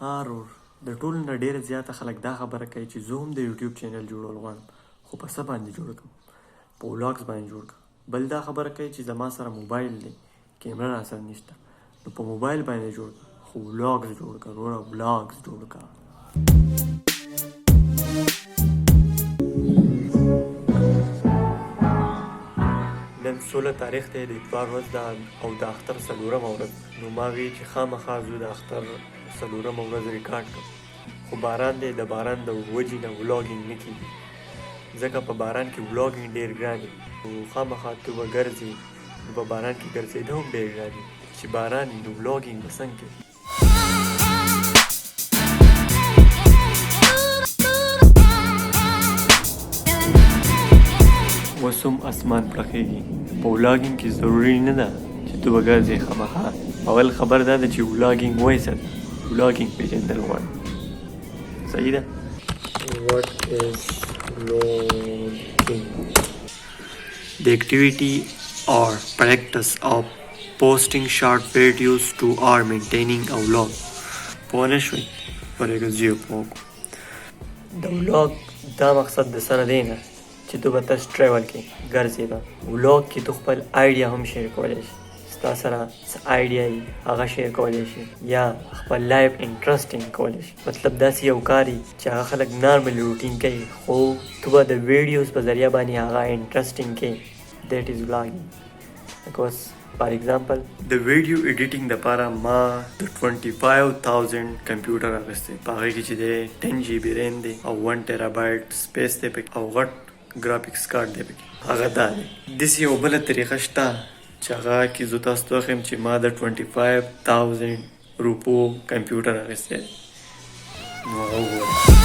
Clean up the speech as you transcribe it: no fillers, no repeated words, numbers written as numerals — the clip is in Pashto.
ها ورور د ټولو نه ډېره زیاته خلک دا خبره کوي چې زه هم د یوټیوب چینل جوړول غواړم خو په څه باندې جوړ کړم په ولاګز باندې جوړ کړم بل دا خبره کوي چې زما سره موبایل دی کیمره راسره نشته نو په موبایل باندې جوړ کړه خو ولاګز جوړ کړه وروره ولاګز جوړ کړه نن 16 تاریخ دی د اتوار ورځ ده او د اختر څلورمه ورځ نو ما وی چې خامخا زه د اختر څلورمه ورځ ریکارډ کړم خو باران دی د باران د وجې نه ولاګینګ نه کېږي ځکه په باران کې ولاګینګ ډېر ګران دی نو خامخا ته به ګرځې نو په باران کې ګرځېده هم ډېر ګران دي چې باران نو ولاګینګ به څنګه کوي اوس هم اسمان پړقېږي په ولاګینګ کې ضروري نه ده چې ته به ګرځې خامخا اول خبر دا ده چې ولاګینګ وایي څه ده ولاګینګ پېژندل غواړي صحیح ده What is vlogging? The activity or practice of posting short videos to or maintaining a vlog. پوه نه شوئ ورېږه زه یې پوه کړو د ولاګ دا مقصد د سره دی نه چې تو به تاسو ټریول کې ګرځې به ولاګ کې تو خپل آیډیا هم شیر کولی شي ستا سره څه آیډیا وي هغه شیر کولی شي یا خپل لایف انټرسټینګ کولی شي مطلب داسې یو کار وي چې هغه خلک نارمل روټین کوي خو تو به د ویډیوز په ذریعه باندې هغه انټرسټینګ کوي دیټ از ولاګینګ بیکاز فار ایگزامپل د ویډیو ایډیټینګ دپاره ما د 25,000 کمپیوټر اخیستی په هغې کې چې دی 10 GB ریم دی او 1 ټیرابایټ سپیس دی پکې او غټ ګرافکس کارت دی پکې هغه دا دی داسې یو بله طریقه شته چې هغه کې زه تاسو ته وښیم چې ما د 25,000 روپو کمپیوټر اخیستی دی نو هغه وګوره